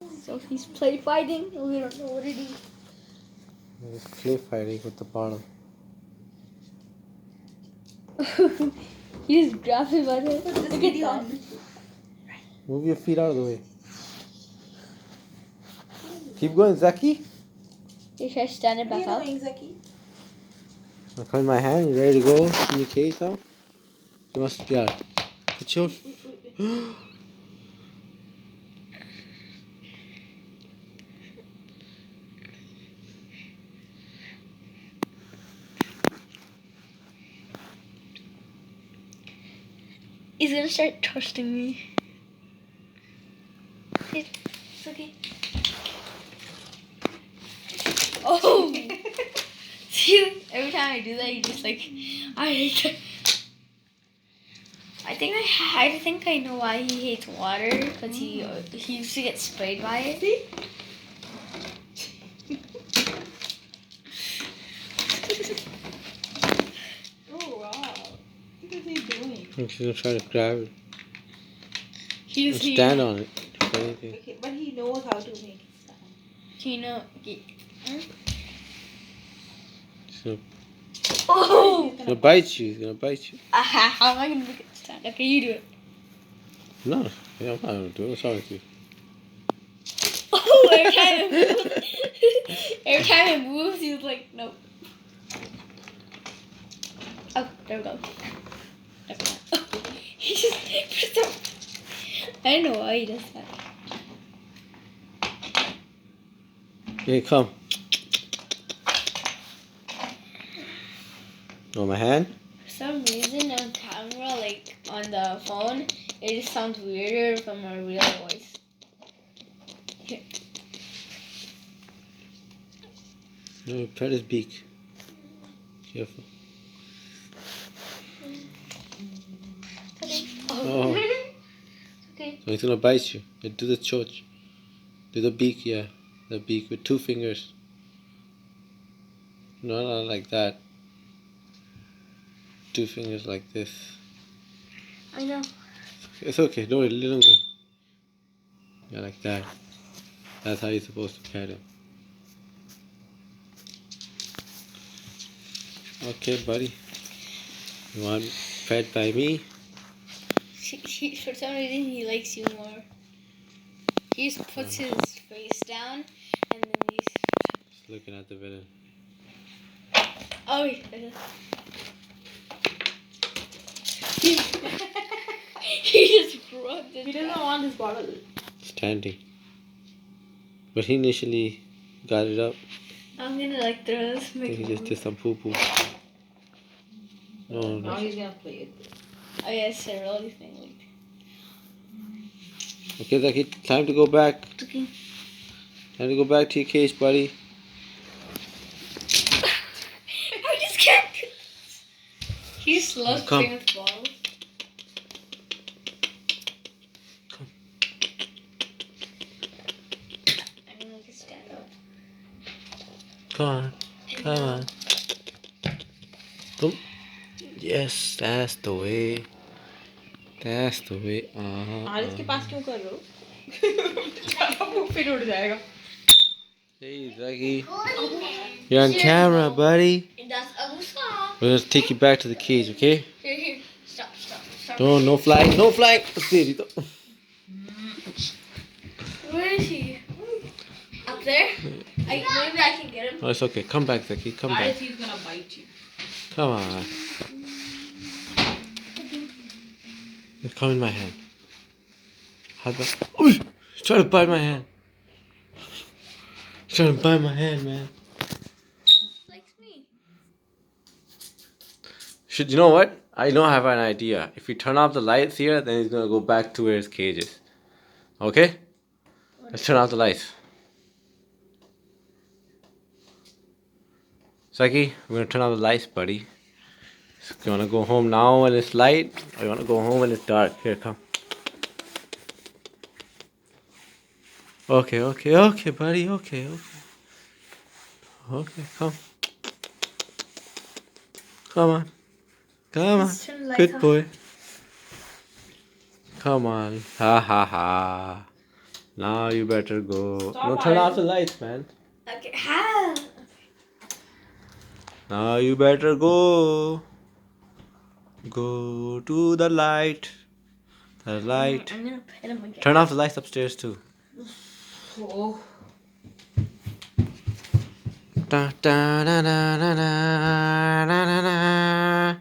So he's play fighting. We don't know what it is. He's play fighting with the bottle. He just grabs him by the head. Put this Look video at on. that. Move your feet out of the way. Keep going, Zaki. You should stand it What are back you up. doing, Zaki? Now come in my hand. You ready to go in your cage now? You must, yeah. Put your... He's gonna start trusting me. It's okay. Oh! See, every time I do that, he just like, I hate it. I think I know why he hates water, because he used to get sprayed by it. See? Oh, wow. What is he doing? She's gonna try to grab it. He And stand on it. If anything. Okay, but he knows how to make it stand. You know. So, Oh! he's gonna bite you. He's gonna bite you. How am I gonna make it stand? Okay, you do it. No, yeah, I'm not gonna do it. What's wrong with you? Oh, every time it moves, he's like, nope. Oh, there we go. He just I don't know why he does that. Okay, come. On my hand? For some reason on camera, like on the phone, it just sounds weirder from a real voice. Here. No, pet his beak. Careful. Okay. Oh. Okay. So he's gonna bite you. Yeah, do the choch. Do the beak, yeah. The beak with 2 fingers. No, not like that. 2 fingers like this. I know. It's okay. Don't worry. Let him go. Yeah, like that. That's how you're supposed to pet him. Okay, buddy. You want pet by me? For some reason, he likes you more. He just puts his face down, and then he's. Just looking at the villain. Oh, he just rubbed it. He doesn't want this bottle. Standing. But he initially got it up. I'm gonna like throw this. I think he just did some poo poo. No, Now no. he's gonna play it. Oh yeah, it's a really thing. Like. Okay, Zaki, time to go back. Okay. Time to go back to your cage, buddy. I just can't. He just loves Come. playing with balls. Come. I'm gonna make it stand up. Come on. Come on. Come. Yes, that's the way. That's the way. Aaris के पास क्यों कर रहे हो? वो फिर उड़ जाएगा. Hey, Zaki. You're on camera, buddy. And that's Abusa. We're gonna take you back to the cage, okay? Here. Stop. No flying. No flying. Where is he? Up there? Maybe I can get him. Oh, it's okay. Come back, Zaki. Come back. He's gonna bite you. Come on. Come in my hand. How about... Ooh, he's trying to bite my hand. He's trying to bite my hand, man. Likes me. You know what? I know I have an idea. If we turn off the lights here, then he's gonna go back to where his cage is. Okay? Let's turn off the lights. Zaki, we're gonna turn off the lights, buddy. So you wanna go home now when it's light, or you wanna go home when it's dark? Here, come. Okay, buddy. Okay, come. Come on. Good boy. Come on. Ha ha ha. Now you better go. Stop No, turn off the hiding. lights, man. Okay, how? Now you better go. Go to the light. The light. I'm gonna pet him again. Turn off the lights upstairs too. Oh. Da, da, da, da, da, da, da, da, da.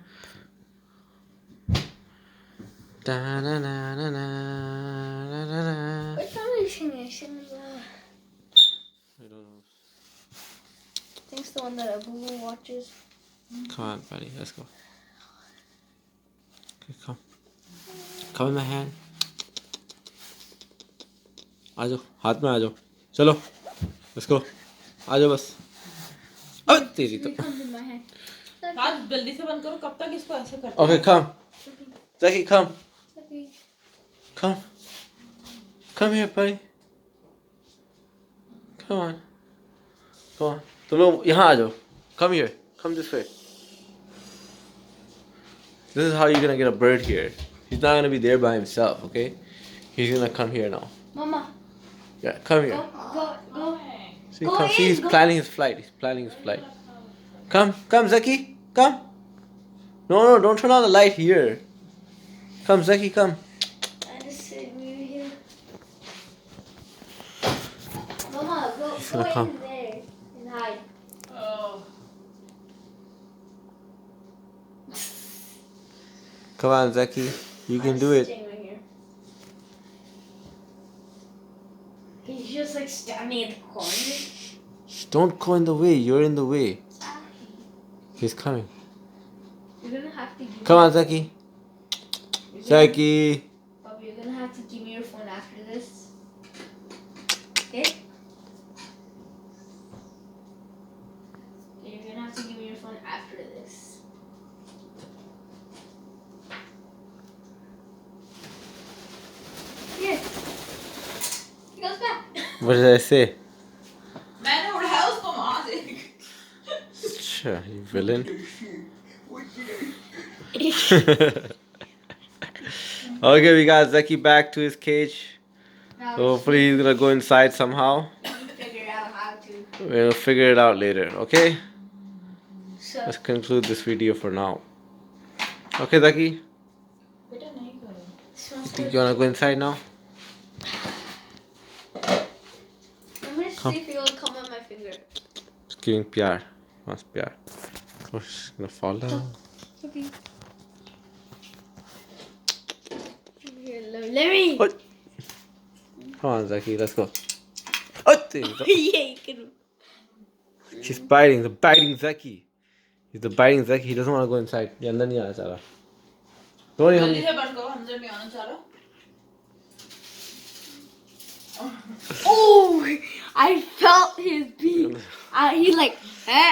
Da, da, da, da, da, da, da. What song are you singing? Singing I don't know. I think it's the one that Abu watches. Come on, buddy. Let's go. Okay, come. Come in my hand. आ जाओ हाथ में आ जाओ चलो let's go आ जाओ बस अब तेरी तो It comes in my hand. हाथ जल्दी से बंद करो कब तक इसको ऐसे करते Okay, come. Zaki, come. Okay. Come. Come here, buddy. Come on. Come on. तुम लोग यहाँ आ जाओ. Come here. Come this way. This is how you're gonna get a bird here. He's not gonna be there by himself, okay? He's gonna come here now. Mama, Yeah, come here. go. See, Go come. See, in, he's go. planning his flight. He's planning his flight. Come, Zaki. Come. No, don't turn on the light here. Come, Zaki, come. I just sit near here. Mama, go gonna come. in there and hide. Oh. Come on, Zaki. You can do it. Staying right here. He's just like standing in the corner. Don't go in the way. You're in the way. He's coming. You're gonna have to give Come on, Zaki. Zaki. Bobby, you're gonna have to give me your phone after this. Okay? You're gonna have to give me your phone after this. Here. He goes back. What did I say? मैंने उठाया उसको वहां से Sure, you villain. Okay, we got Zaki back to his cage. Now Hopefully he's gonna go inside somehow. figure out how to. We'll figure it out later, okay? So, Let's conclude this video for now. Okay, Zaki? बेटा नहीं करो smells You good. wanna go inside now? I'm gonna Come. see if he'll come on my finger. Just giving pyar. Wants pyar. Oh, she's gonna fall down. Okay. Here, let me. What? Come on, Zaki, let's go. Oh, there you go. Yeah, you can. She's biting. The biting Zaki. He's the biting Zaki. He doesn't want to go inside. ये अंदर नहीं आना चाह रहा. Don't worry, जल्दी हम. से बंद करो अंदर नहीं आना चाह रहा Oh, I felt his beak. He like.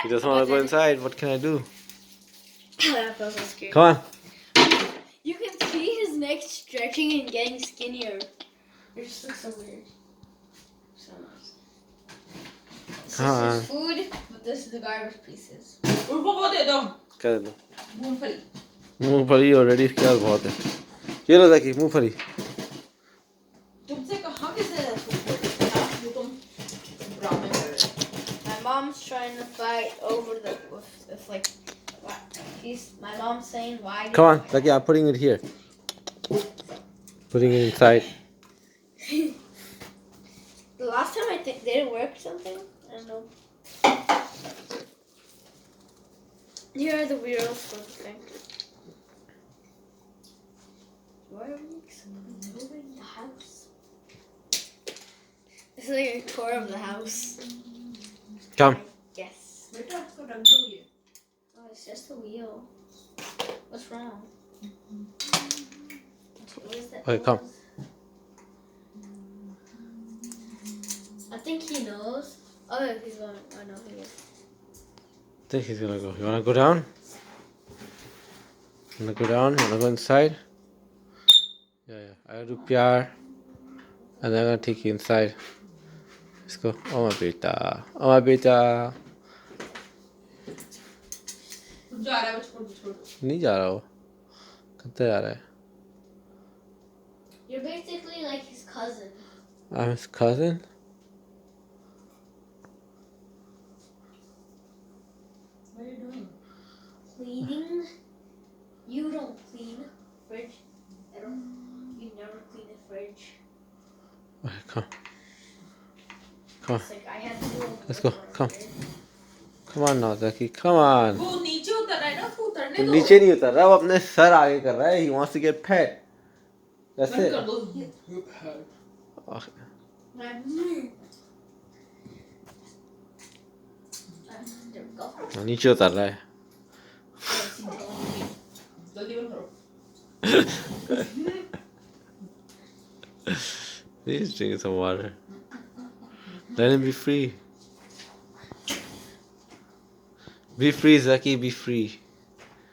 He doesn't want to go inside. What can I do? That felt so scary. Come on. You can see his neck stretching and getting skinnier. It just looks so weird. So nice. This Come on. is his food, but this is the garbage pieces. उसको वो दे दो कर दो. मूंगफली मूंगफली already इसके पास बहुत है. ये लो Zaki, मूंगफली. तुमसे कहाँ कैसे वो तुम ड्रामे कर रहे हो My mom's trying to fight over the. It's like. My mom's saying why. Come on, Zaki, I'm putting it here. Putting it inside. The last time I think did it work something? I don't know. Here are the wheels for the thing. Why are we moving the house? This is like a tour of the house. Come. Yes. बेटा उसको ढंग से हुई है Oh, it's just a wheel. What's wrong? What is that? Okay, come. I think he knows. Oh, he's going. Oh no, he is. I think he's gonna go. You wanna go down? You wanna go down? You wanna go inside? Yeah. I'll do pyar. And then I'm gonna take you inside. Let's go. Oh my beta. Oh my beta. जा रहा है वो छोड़ नहीं जा रहा वो. कहाँ जा रहा है? You're basically like his cousin. I'm his cousin? What are you doing? Cleaning? You don't clean fridge. You never clean the fridge. Okay, come. Come on. It's like I have to do Let's go. homework Come. around here. Come on now, Zaki. Come on. वो नीचे उतर रहा है ना, उसको उतरने वो दो. नीचे नहीं उतर रहा, वो अपने सर आगे कर रहा है. He wants to get pet. That's बंद it. कर दो. Okay. There we go. वो नीचे उतर रहा है. जल्दी बंद करो. He's drinking some water. Let him be free. Be free, Zaki. Be free.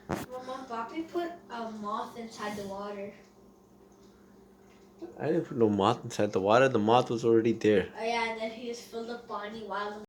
Mama, Papi put a moth inside the water. I didn't put no moth inside the water. The moth was already there. Oh yeah, and then he just filled up Bonnie while the